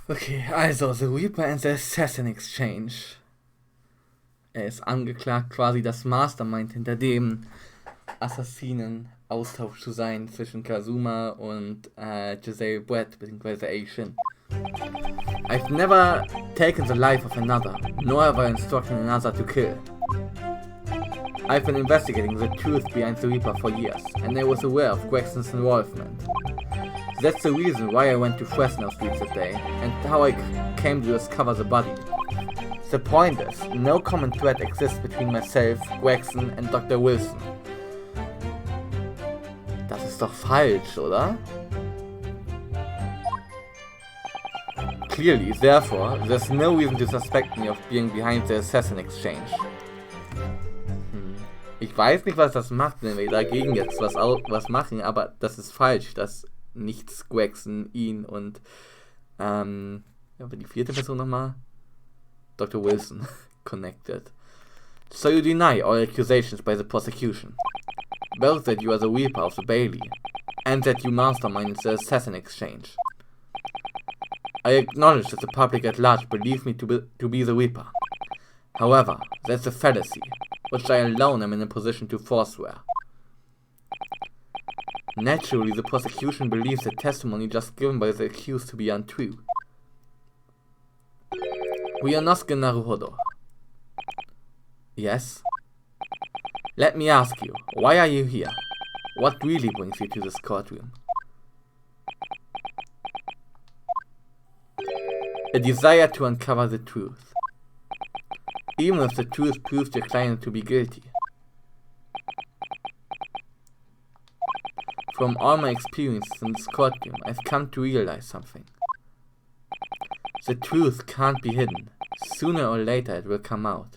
Okay, also The Reaper and the Assassin Exchange. Er ist angeklagt, quasi das Mastermind hinter dem Assassinen-Austausch zu sein zwischen Kazuma und Giselle Brett bzw. Aishin. I've never taken the life of another, nor have I instructed another to kill. I've been investigating the truth behind the Reaper for years, and I was aware of Gregson's involvement. That's the reason why I went to Fresno Street that day, and how I came to discover the body. The point is, no common thread exists between myself, Gregson and Dr. Wilson. Das ist doch falsch, oder? Clearly, therefore, there's no reason to suspect me of being behind the Assassin Exchange. Ich weiß nicht, was das macht, wenn wir dagegen jetzt was machen, aber das ist falsch, dass nichts Gregson, ihn und die vierte Person nochmal? Dr. Wilson connected. So you deny all accusations by the prosecution. Both that you are the Reaper of the Bailey, and that you masterminded the Assassin Exchange. I acknowledge that the public at large believe me to be the Reaper. However, that's a fallacy, which I alone am in a position to forswear. Naturally, the prosecution believes the testimony just given by the accused to be untrue. Ryunosuke Naruhodo. Yes? Let me ask you, why are you here? What really brings you to this courtroom? A desire to uncover the truth. Even if the truth proves your client to be guilty. From all my experiences in this courtroom, I've come to realize something. The truth can't be hidden. Sooner or later it will come out.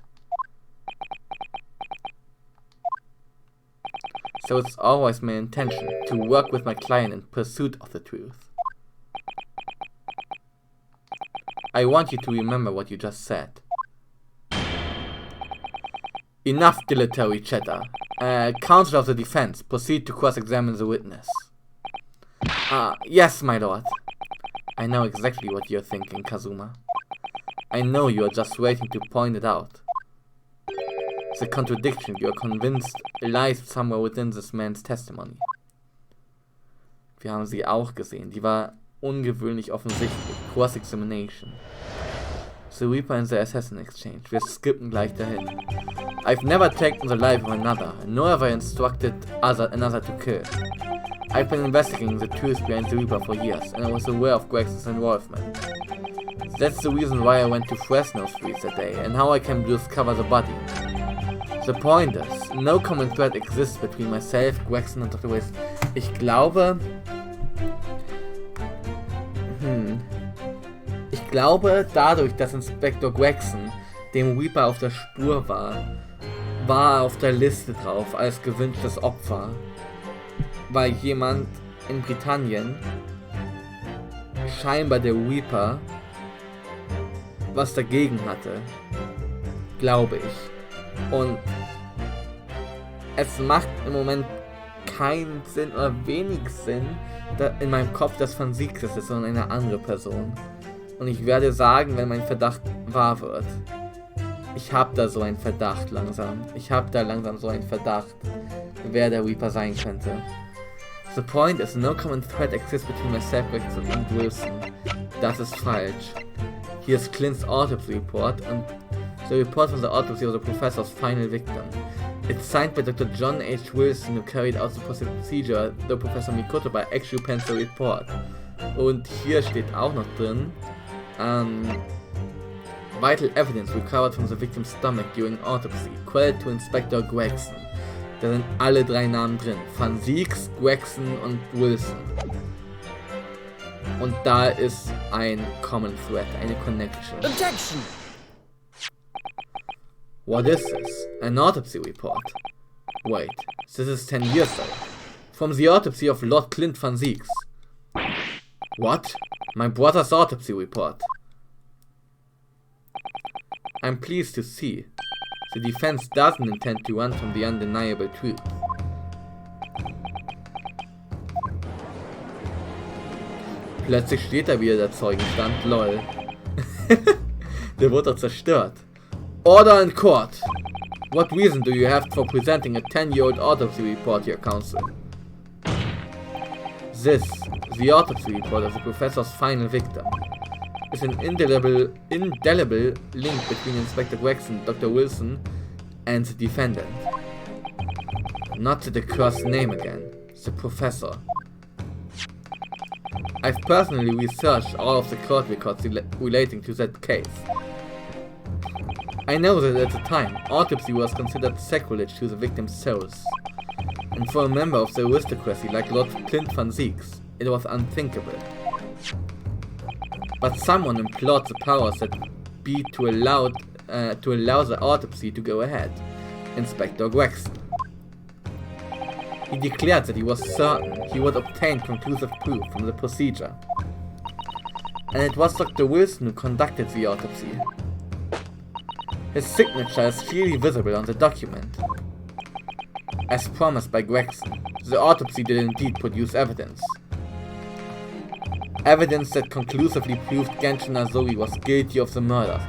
So it's always my intention to work with my client in pursuit of the truth. I want you to remember what you just said. Enough dilatory chatter. Counsel of the defense, proceed to cross-examine the witness. Yes, my lord. I know exactly what you're thinking, Kazuma. I know you're just waiting to point it out. The contradiction, you're convinced, lies somewhere within this man's testimony. Wir haben sie auch gesehen. Die war ungewöhnlich offensichtlich. Cross-examination. The Reaper and the Assassin Exchange. Wir skippen gleich dahin. I've never taken the life of another, nor have I instructed another to kill. I've been investigating the truth behind the Reaper for years, and I was aware of Gregson's involvement. That's the reason why I went to Fresno Street that day, and how I came to discover the body. The point is, no common thread exists between myself, Gregson und Dr. Wilson. Ich glaube, dadurch, dass Inspektor Gregson dem Reaper auf der Spur war er auf der Liste drauf als gewünschtes Opfer, weil jemand in Britannien, scheinbar der Reaper, was dagegen hatte, glaube ich. Und es macht im Moment keinen Sinn oder wenig Sinn in meinem Kopf, dass Phanzix ist, sondern eine andere Person. Und ich werde sagen, wenn mein Verdacht wahr wird. Ich habe da so einen Verdacht langsam. Wer der Reaper sein könnte. The point is, no common thread exists between myself, Gregson und Wilson. Das ist falsch. Hier ist Clint's Autopsy Report und the report from the autopsy of the professor's final victim. It's signed by Dr. John H. Wilson, who carried out the procedure, though Professor Mikotova actually penned the report. Und hier steht auch noch drin, vital evidence recovered from the victim's stomach during autopsy, credit to Inspector Gregson. Da sind alle drei Namen drin. Phanzix, Gregson und Wilson. Und da ist ein Common Thread, eine Connection. Objection! What is this? An autopsy report? Wait, this is 10 years old. From the autopsy of Lord Clint Phanzix. What? My brother's autopsy report. I'm pleased to see. The defense doesn't intend to run from the undeniable truth. Plötzlich steht da wieder der Zeugenstand, lol. Der wurde doch zerstört. Order in court. What reason do you have for presenting a 10-year-old autopsy report to your counsel? This, the autopsy report of the professor's final victim, is an indelible link between Inspector Gregson, Dr. Wilson, and the defendant. Not the cursed name again, the professor. I've personally researched all of the court records relating to that case. I know that at the time, autopsy was considered sacrilege to the victim's souls. And for a member of the aristocracy like Lord Clint Phanzix, it was unthinkable. But someone implored the powers that be to allow the autopsy to go ahead, Inspector Gregson. He declared that he was certain he would obtain conclusive proof from the procedure. And it was Dr. Wilson who conducted the autopsy. His signature is clearly visible on the document. As promised by Gregson, the autopsy did indeed produce evidence. Evidence that conclusively proved Genshin Azori was guilty of the murders.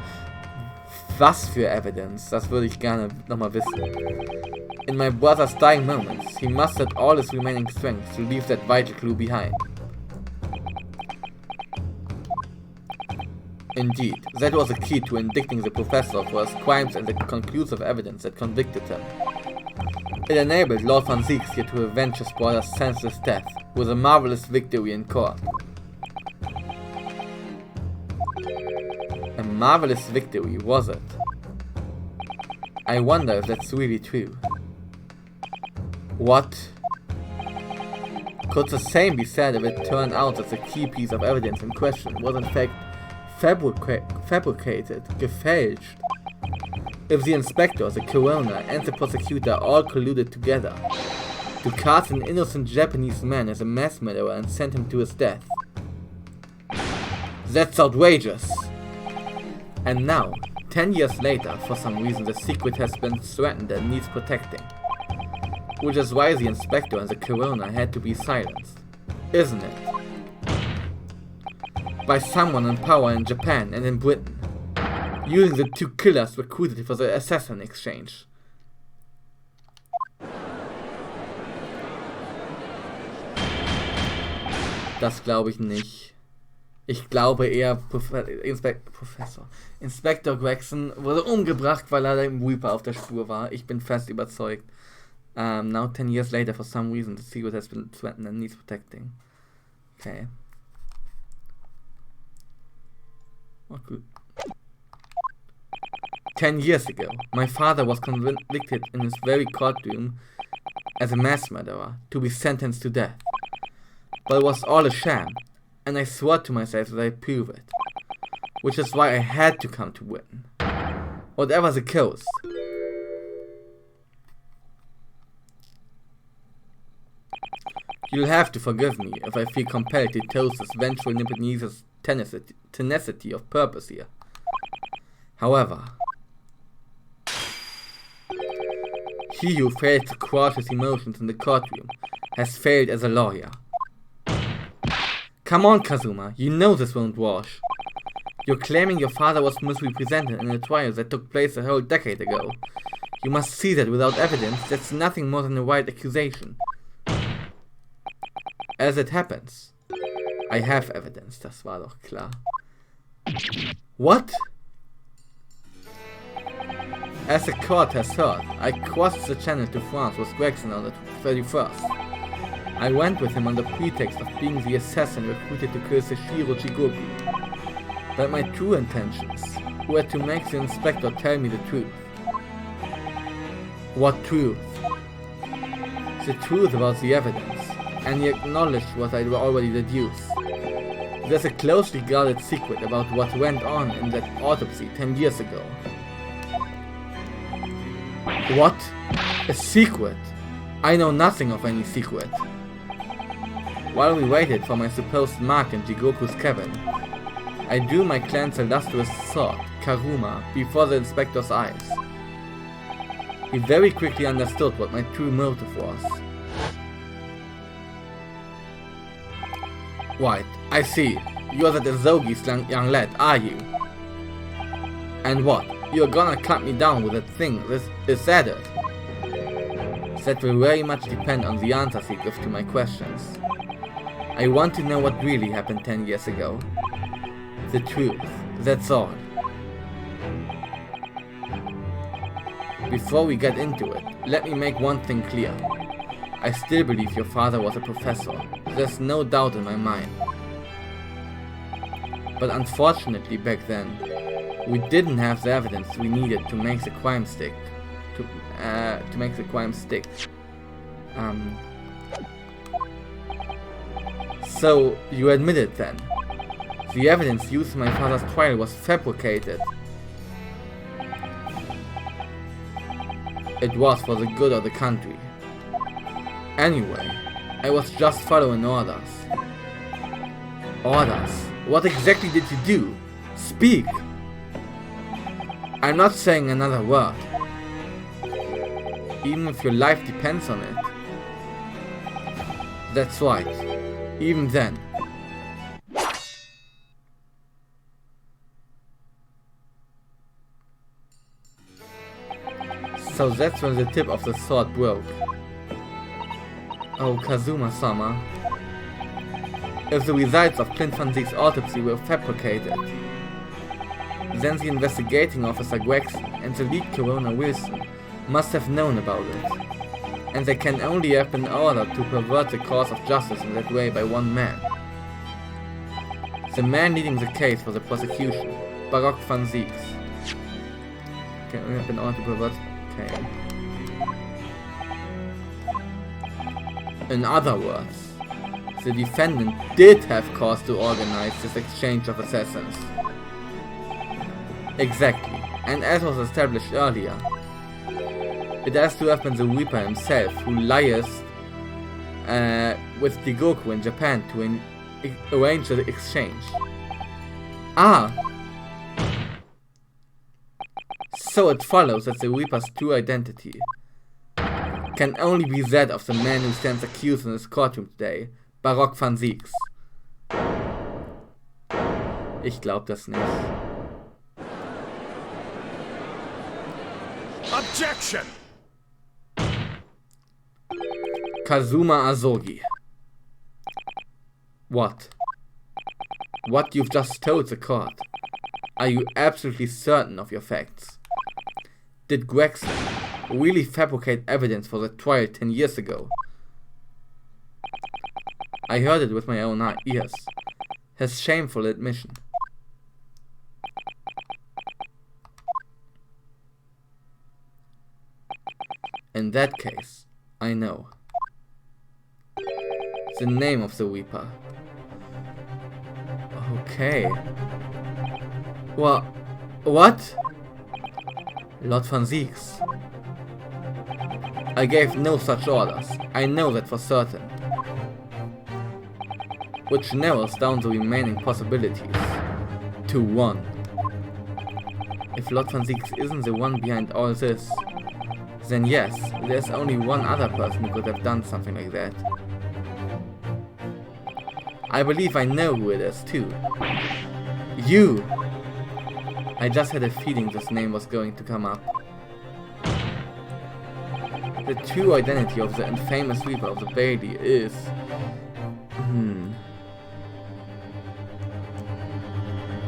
Was für Evidence? Das würde ich gerne nochmal wissen. In my brother's dying moments, he mustered all his remaining strength to leave that vital clue behind. Indeed, that was the key to indicting the professor for his crimes and the conclusive evidence that convicted him. It enabled Lord Phanzix here to avenge his brother's senseless death with a marvelous victory in court. A marvelous victory, was it? I wonder if that's really true. What? Could the same be said if it turned out that the key piece of evidence in question was in fact fabricated, gefälscht? If the inspector, the coroner, and the prosecutor all colluded together to cast an innocent Japanese man as a mass murderer and send him to his death. That's outrageous! And now, 10 years later, for some reason the secret has been threatened and needs protecting. Which is why the inspector and the coroner had to be silenced, isn't it? By someone in power in Japan and in Britain, using the two killers recruited for the assassin exchange. Das glaube ich nicht. Ich glaube eher, Inspector Gregson wurde umgebracht, weil er dem Reaper auf der Spur war. Ich bin fest überzeugt. Now 10 years later, for some reason, the secret has been threatened and needs protecting. Okay. Oh, good. 10 years ago, my father was convicted in his very courtroom as a mass murderer, to be sentenced to death. But it was all a sham, and I swore to myself that I'd prove it. Which is why I had to come to Britain. Whatever the cost. You'll have to forgive me if I feel compelled to toast this vengeful Niponese's tenacity of purpose here. However, he who failed to quash his emotions in the courtroom has failed as a lawyer. Come on, Kazuma, you know this won't wash. You're claiming your father was misrepresented in a trial that took place a whole decade ago. You must see that without evidence, that's nothing more than a wild accusation. As it happens, I have evidence, das war doch klar. What? As the court has heard, I crossed the channel to France with Gregson on the 31st. I went with him on the pretext of being the assassin recruited to kill Seishiro Jigoku. But my true intentions were to make the inspector tell me the truth. What truth? The truth about the evidence, and he acknowledged what I already deduced. There's a closely guarded secret about what went on in that autopsy 10 years ago. What? A secret? I know nothing of any secret. While we waited for my supposed mark in Jigoku's cabin, I drew my clan's illustrious sword, Karuma, before the inspector's eyes. He very quickly understood what my true motive was. Right, I see. You're that Azogi's young lad, are you? And what? You're gonna cut me down with that thing, is that it? That will very much depend on the answers you give to my questions. I want to know what really happened 10 years ago. The truth, that's all. Before we get into it, let me make one thing clear. I still believe your father was a professor. There's no doubt in my mind. But unfortunately back then, we didn't have the evidence we needed to make the crime stick. So you admit it then. The evidence used in my father's trial was fabricated. It was for the good of the country. Anyway, I was just following orders. Orders? What exactly did you do? Speak! I'm not saying another word. Even if your life depends on it. That's right. Even then. So that's when the tip of the sword broke. Oh, Kazuma-sama. If the results of Clint Phanzix's autopsy were fabricated, then the investigating officer Gregson and the lead coroner Wilson must have known about it. And they can only have been ordered to pervert the course of justice in that way by one man. The man leading the case for the prosecution, Baroque Phanzix. Can only have been ordered to pervert. Okay. In other words, the defendant did have cause to organize this exchange of assassins. Exactly, and as was established earlier, it has to have been the Reaper himself who liaised with Digoku in Japan to arrange the exchange. Ah! So it follows that the Reaper's true identity can only be that of the man who stands accused in his courtroom today, Baroque Phanzix. Ich glaub das nicht. Objection! Kazuma Azogi. What? What you've just told the court. Are you absolutely certain of your facts? Did Gregson really fabricate evidence for the trial 10 years ago? I heard it with my own ears. His shameful admission. In that case, I know. The name of the Reaper. Okay. Well, what? Lord Phanzix. I gave no such orders. I know that for certain. Which narrows down the remaining possibilities to one. If Lord Phanzix isn't the one behind all this, then yes, there's only one other person who could have done something like that. I believe I know who it is too. You! I just had a feeling this name was going to come up. The true identity of the infamous Reaper of the Bailey is...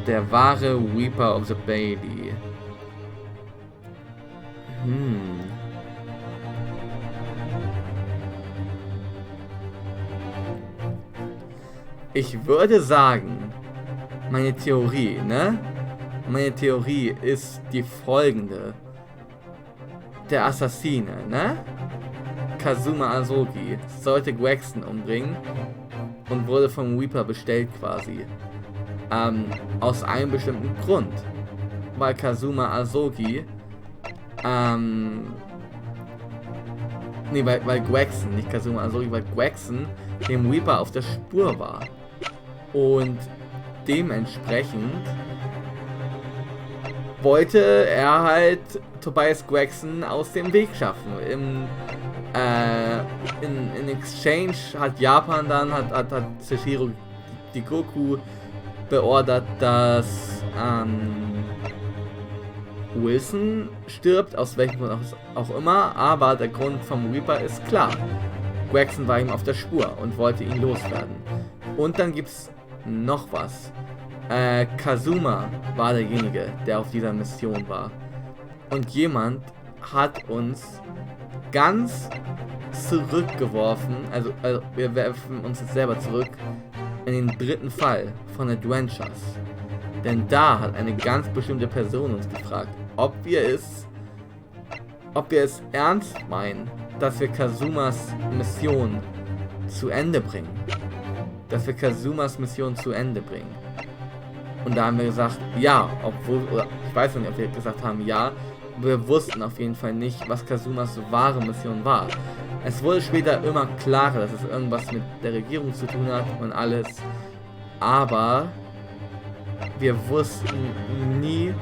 Der wahre Reaper of the Bailey. Ich würde sagen, meine Theorie, ne? Meine Theorie ist die folgende. Der Assassine, ne? Kazuma Azogi sollte Gregson umbringen und wurde vom Reaper bestellt quasi. Aus einem bestimmten Grund. Weil Kazuma Azogi, weil Gregson, nicht Kazuma Azogi, weil Gregson dem Reaper auf der Spur war. Und dementsprechend wollte er halt Tobias Gregson aus dem Weg schaffen. In Exchange hat Japan dann, hat Seshiro Jigoku beordert, dass Wilson stirbt, aus welchem Grund auch immer, aber der Grund vom Reaper ist klar. Gregson war ihm auf der Spur und wollte ihn loswerden. Und dann gibt's noch was. Kazuma war derjenige, der auf dieser Mission war. Und jemand hat uns ganz zurückgeworfen, also wir werfen uns jetzt selber zurück, in den dritten Fall von Adventures. Denn da hat eine ganz bestimmte Person uns gefragt, ob wir es ernst meinen, dass wir Kazumas Mission zu Ende bringen. Und da haben wir gesagt, ja, oder ich weiß nicht, ob wir gesagt haben, ja, wir wussten auf jeden Fall nicht, was Kazumas wahre Mission war. Es wurde später immer klarer, dass es irgendwas mit der Regierung zu tun hat und alles, aber wir wussten nie,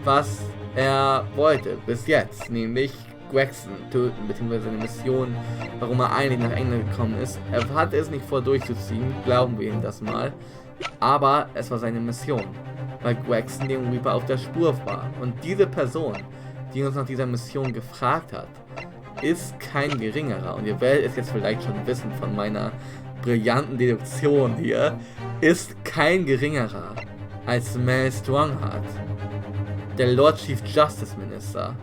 was er wollte, bis jetzt, nämlich Gregson töten, beziehungsweise seine Mission, warum er eigentlich nach England gekommen ist. Er hatte es nicht vor durchzuziehen, glauben wir ihm das mal, aber es war seine Mission, weil Gregson dem Reaper auf der Spur war. Und diese Person, die uns nach dieser Mission gefragt hat, ist kein geringerer, und ihr werdet es jetzt vielleicht schon wissen von meiner brillanten Deduktion hier, ist kein geringerer als Mel Strongheart, der Lord Chief Justice Minister.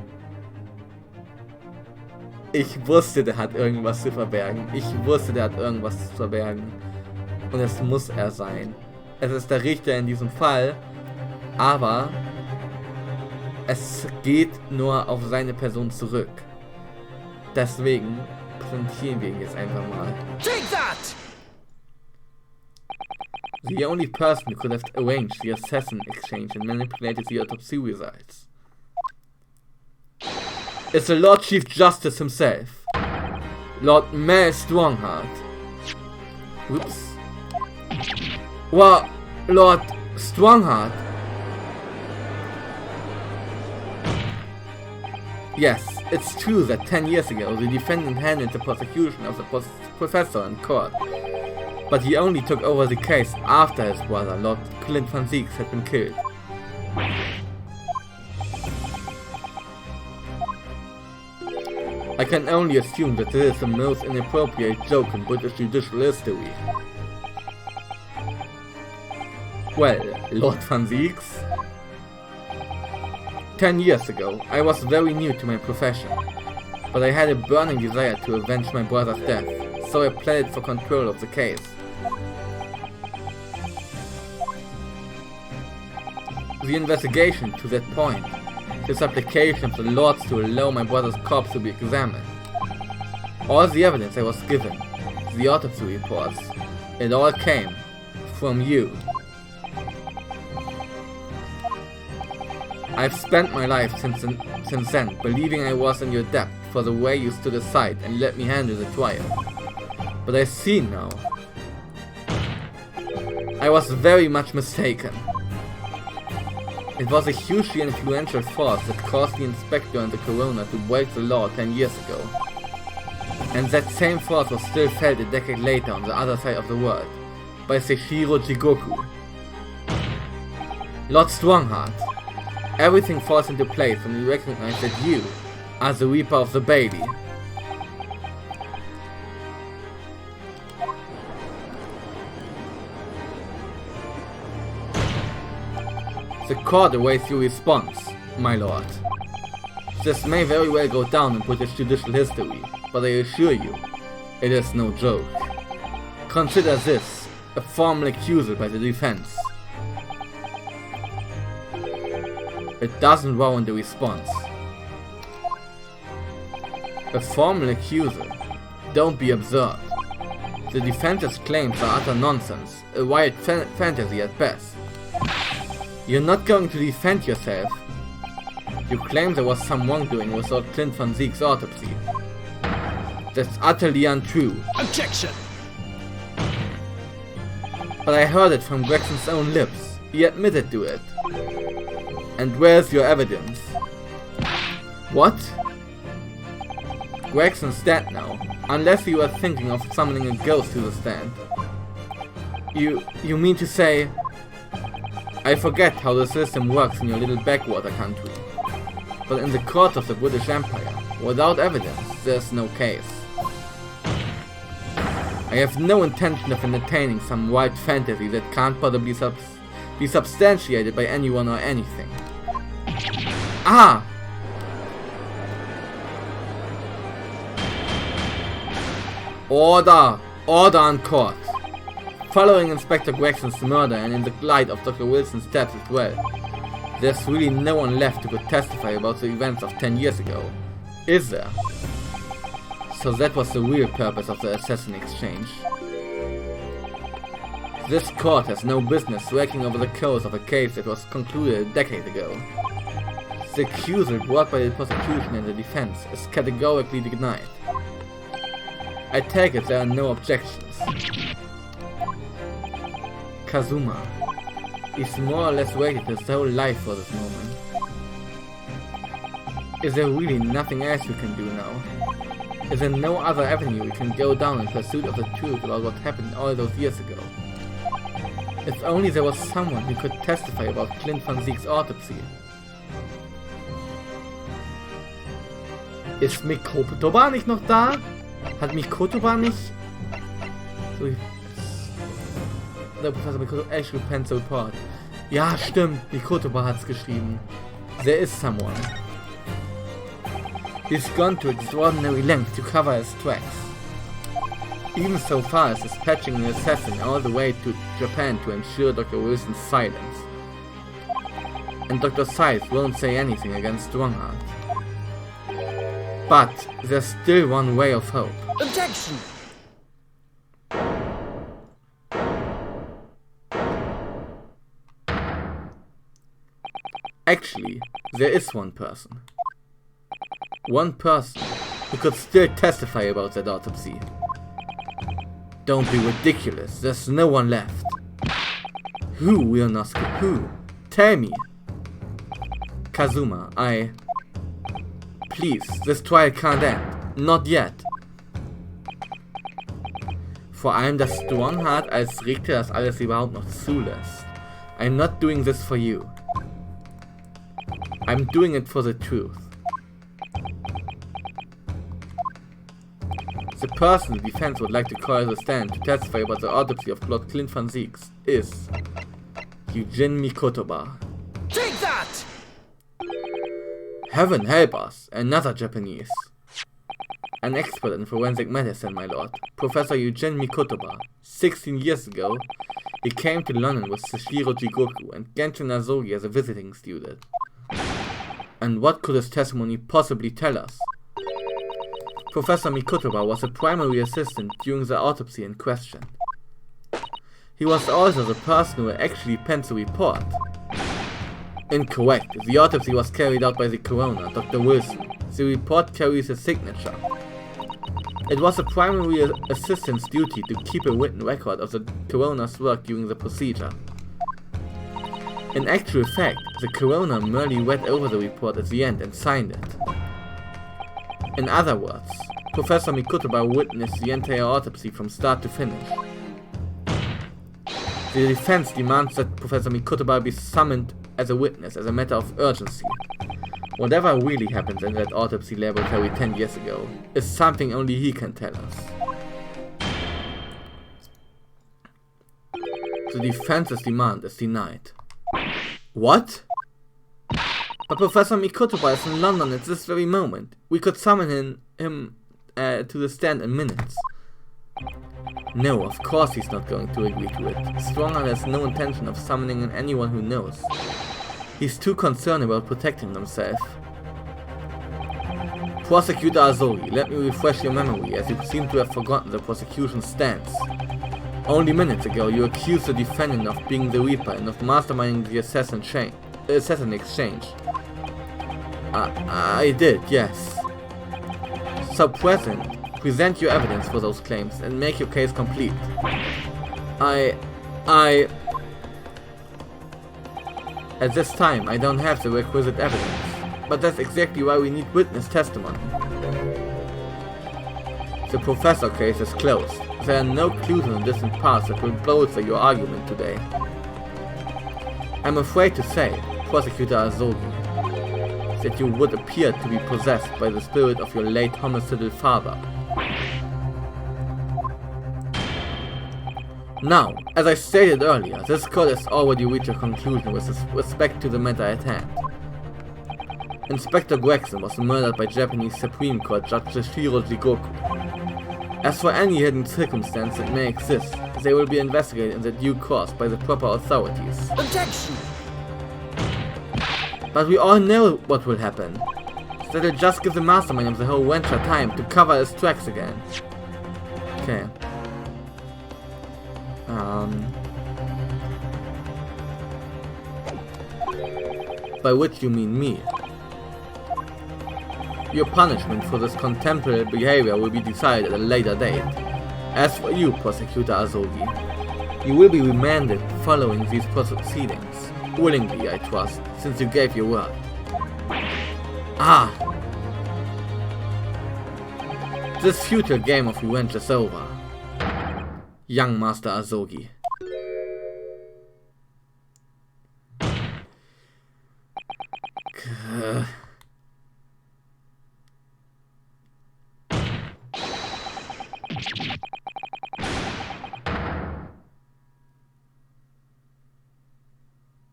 Ich wusste, der hat irgendwas zu verbergen. Und es muss er sein. Es ist der Richter in diesem Fall, aber es geht nur auf seine Person zurück. Deswegen präsentieren wir ihn jetzt einfach mal. Take that! The only person who could have arranged the assassin exchange and manipulated the autopsy results is the Lord Chief Justice himself, Lord Mel Strongheart. Oops. Well, Lord Strongheart. Yes, it's true that 10 years ago the defendant handled the prosecution of the professor in court. But he only took over the case after his brother, Lord Phanzix, had been killed. I can only assume that this is the most inappropriate joke in British judicial history. Well, Lord Phanzix, 10 years ago, I was very new to my profession, but I had a burning desire to avenge my brother's death, so I pleaded for control of the case. The investigation to that point, the supplication of the lords to allow my brother's corpse to be examined, all the evidence I was given, the autopsy reports, it all came from you. I've spent my life since then believing I was in your debt for the way you stood aside and let me handle the trial. But I see now, I was very much mistaken. It was a hugely influential force that caused the Inspector and the Coroner to break the law 10 years ago. And that same force was still felt a decade later on the other side of the world, by Seishiro Jigoku. Lord Strongheart, everything falls into place when we recognize that you are the Reaper of the baby. The court awaits your response, my lord. This may very well go down in British judicial history, but I assure you, it is no joke. Consider this a formal accusal by the defense. It doesn't warrant a response. A formal accusal? Don't be absurd. The defense's claims are utter nonsense, a wild fantasy at best. You're not going to defend yourself. You claim there was some wrongdoing with Lord Clint Phanzix's autopsy. That's utterly untrue. Objection! But I heard it from Gregson's own lips. He admitted to it. And where's your evidence? What? Gregson's dead now, unless you are thinking of summoning a ghost to the stand. You mean to say... I forget how the system works in your little backwater country. But in the court of the British Empire, without evidence, there's no case. I have no intention of entertaining some wild fantasy that can't possibly be substantiated by anyone or anything. Ah! Order! Order on court! Following Inspector Gregson's murder and in the light of Dr. Wilson's death as well, there's really no one left who could testify about the events of 10 years ago, is there? So that was the real purpose of the assassin exchange. This court has no business raking over the course of a case that was concluded a decade ago. The accusal brought by the prosecution and the defense is categorically denied. I take it there are no objections. Kazuma. He's more or less waited his whole life for this moment. Is there really nothing else we can do now? Is there no other avenue we can go down in pursuit of the truth about what happened all those years ago? If only there was someone who could testify about Clint Phanzix's autopsy. Ist Mikotova nicht noch da? Hat Mikotova nicht... So, der Professor Mikotova actually penned the report. Ja, stimmt, Mikotova hat's geschrieben. There is someone. He's gone to extraordinary lengths to cover his tracks. Even so far as dispatching an assassin all the way to Japan to ensure Dr. Wilson's silence. And Dr. Scythe won't say anything against Strongheart. But there's still one way of hope. Objection! Actually, there is one person. One person who could still testify about that autopsy. Don't be ridiculous, there's no one left. Who, Rionosuke? Who? Tell me! Kazuma, Please, this trial can't end. Not yet. Vor allem das Strongheart als Richter das alles überhaupt noch zulässt. I'm not doing this for you. I'm doing it for the truth. The person the defense would like to call as a stand to testify about the autopsy of Lord Clint Phanzix is Eugene Mikotova. Take that! Heaven help us, another Japanese. An expert in forensic medicine, my lord, Professor Eugene Mikotova. 16 years ago, he came to London with Sashiro Jigoku and Genshin Azogi as a visiting student. And what could his testimony possibly tell us? Professor Mikotova was a primary assistant during the autopsy in question. He was also the person who actually penned the report. Incorrect. The autopsy was carried out by the coroner, Dr. Wilson. The report carries his signature. It was a primary assistant's duty to keep a written record of the coroner's work during the procedure. In actual fact, the coroner merely read over the report at the end and signed it. In other words, Professor Mikotova witnessed the entire autopsy from start to finish. The defense demands that Professor Mikotova be summoned as a witness as a matter of urgency. Whatever really happened in that autopsy laboratory 10 years ago is something only he can tell us. The defense's demand is denied. What? But Professor Mikotova is in London at this very moment. We could summon him to the stand in minutes. No, of course he's not going to agree to it. Strongheart has no intention of summoning in anyone who knows. He's too concerned about protecting himself. Prosecutor Azogi, let me refresh your memory, as you seem to have forgotten the prosecution's stance. Only minutes ago you accused the defendant of being the Reaper and of masterminding the assassin exchange. I did, yes. So present your evidence for those claims and make your case complete. At this time, I don't have the requisite evidence, but that's exactly why we need witness testimony. The professor case is closed. there are no clues in the distant past that will bolster your argument today. I'm afraid to say, Prosecutor Azogi, that you would appear to be possessed by the spirit of your late homicidal father. Now, as I stated earlier, this court has already reached a conclusion with respect to the matter at hand. Inspector Gregson was murdered by Japanese Supreme Court Judge Shiro Jigoku. As for any hidden circumstance that may exist, they will be investigated in the due course by the proper authorities. Objection! But we all know what will happen. So that'll just give the mastermind of the whole venture time to cover his tracks again. Okay. By which you mean me. Your punishment for this contemptible behavior will be decided at a later date. As for you, Prosecutor Azogi, you will be remanded following these proceedings. Willingly, I trust, since you gave your word. Ah! This futile game of revenge is over. Young Master Azogi.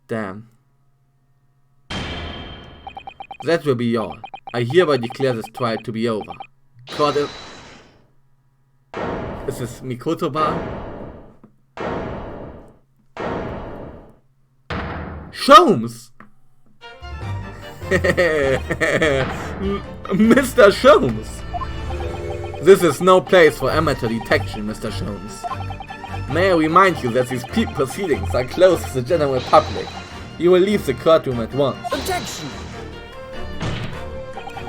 Damn. That will be all. I hereby declare this trial to be over. Court is this Mikotova? Sholmes! Mr. Sholmes! This is no place for amateur detection, Mr. Sholmes. May I remind you that these proceedings are closed to the general public. You will leave the courtroom at once. Objection!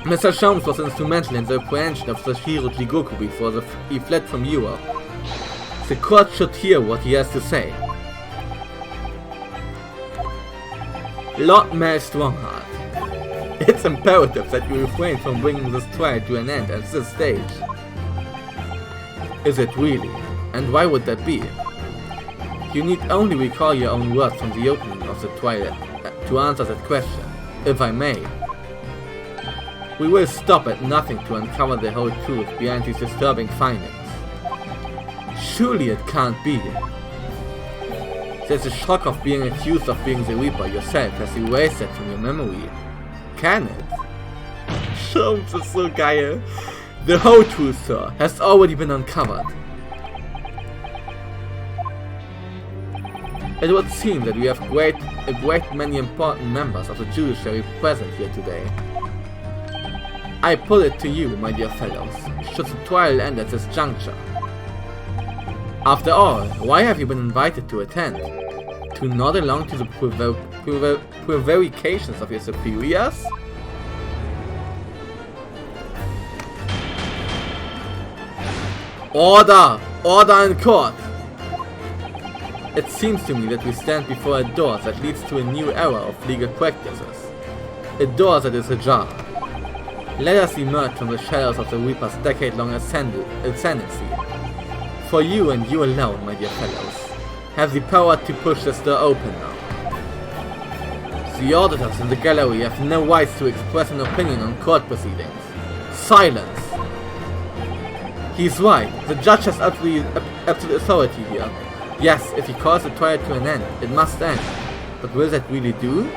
Mr. Sholmes was instrumental in the apprehension of Shiro Jigoku before he fled from Europe. The court should hear what he has to say. Lord Mayor Strongheart, it's imperative that you refrain from bringing this trial to an end at this stage. Is it really? And why would that be? You need only recall your own words from the opening of the trial to answer that question, if I may. We will stop at nothing to uncover the whole truth behind these disturbing findings. Surely it can't be. There's the shock of being accused of being the Reaper yourself has erased that from your memory. Can it? Sholmes is so geil. The whole truth, sir, has already been uncovered. It would seem that we have a great many important members of the judiciary present here today. I put it to you, my dear fellows, should the trial end at this juncture? After all, why have you been invited to attend? To nod along to the prevarications of your superiors? Order! Order in court! It seems to me that we stand before a door that leads to a new era of legal practices. A door that is ajar. Let us emerge from the shadows of the Reaper's decade-long ascendancy. For you and you alone, my dear fellows, have the power to push this door open now. The auditors in the gallery have no rights to express an opinion on court proceedings. Silence! He's right, the judge has absolute authority here. Yes, if he calls the trial to an end, it must end. But will that really do?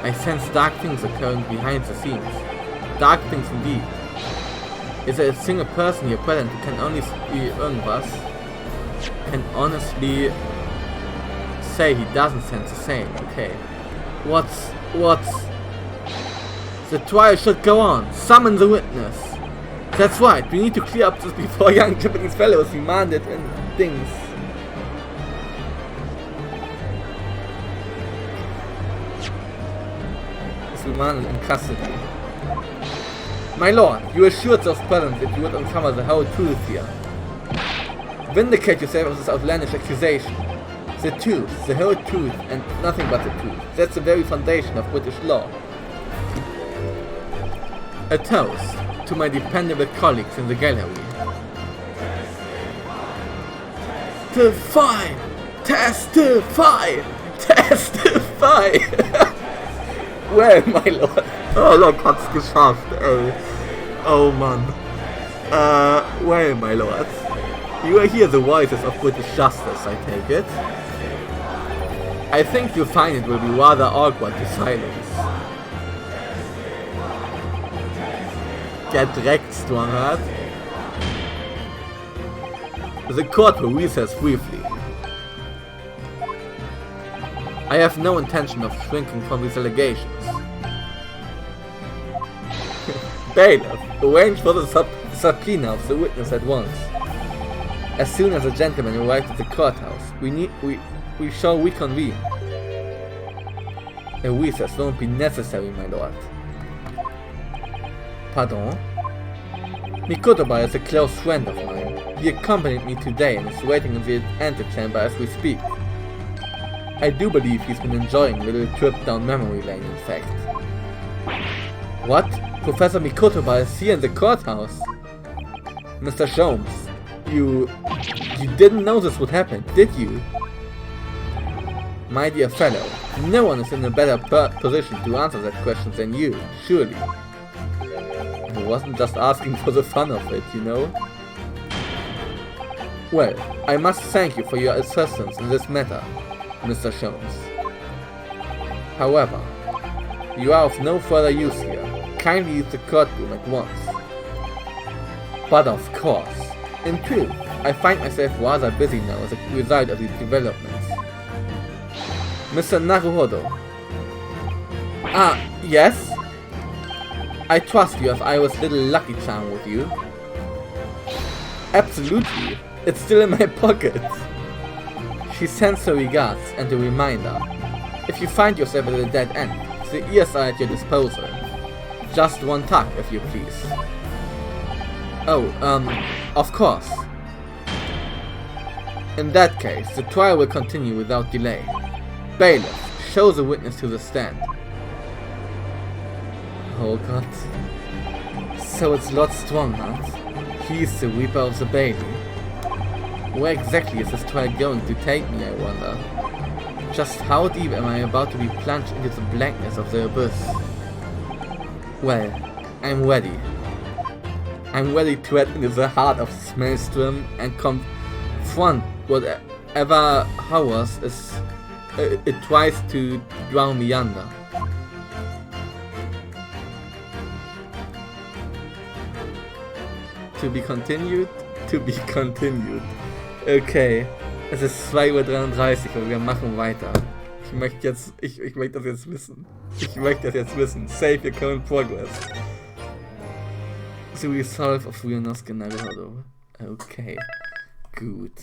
I sense dark things occurring behind the scenes. Dark things indeed. Is there a single person here present who can honestly say he doesn't sense the same? Okay. What's... The trial should go on. Summon the witness. That's right, we need to clear up this before young Japanese fellows demanded and things. Is remanded in custody. My lord, you assured those present that you would uncover the whole truth here. Vindicate yourself of this outlandish accusation. The truth, the whole truth, and nothing but the truth. That's the very foundation of British law. A toast to my dependable colleagues in the gallery. Testify! Testify! Testify! Well, my lord. Oh, look, hat's geschafft, ey. Oh, Mann. Well, my lord. You are here the voices of British justice, I take it. I think you'll find it will be rather awkward to silence. Get wrecked, Strongheart. The court will recess briefly. I have no intention of shrinking from these allegations. Bailiff, arrange for the subpoena of the witness at once. As soon as the gentleman arrives at the courthouse, we shall reconvene. A recess won't be necessary, my lord. Pardon? Mikotova is a close friend of mine. He accompanied me today and is waiting in the antechamber as we speak. I do believe he's been enjoying a little trip down memory lane, in fact. What? Professor Mikotova is here in the courthouse? Mr. Sholmes, you didn't know this would happen, did you? My dear fellow, no one is in a better position to answer that question than you, surely. I wasn't just asking for the fun of it, you know? Well, I must thank you for your assistance in this matter, Mr. Sholmes. However, you are of no further use here. Kindly leave the courtroom at once. But of course, in truth, I find myself rather busy now as a result of these developments. Mr. Naruhodo. Ah, yes? I trust you have Iris' little lucky charm with you. Absolutely. It's still in my pocket. She sends her regards and a reminder. If you find yourself at a dead end, the ears are at your disposal. Just one tug, if you please. Oh, of course. In that case, the trial will continue without delay. Bailiff, show the witness to the stand. Oh god. So it's Lord Strongheart. He's the Reaper of the Bailey. Where exactly is this trial going to take me, I wonder? Just how deep am I about to be plunged into the blackness of the abyss? Well, I'm ready. I'm ready to head into the heart of this maelstrom and confront whatever horrors it tries to drown me under. To be continued? To be continued. Okay, es ist 2:33 Uhr und wir machen weiter. Ich möchte das jetzt wissen. Ich möchte das jetzt wissen. Save your current progress. The resolve of Ryunosuke Naruhodo. Okay, gut.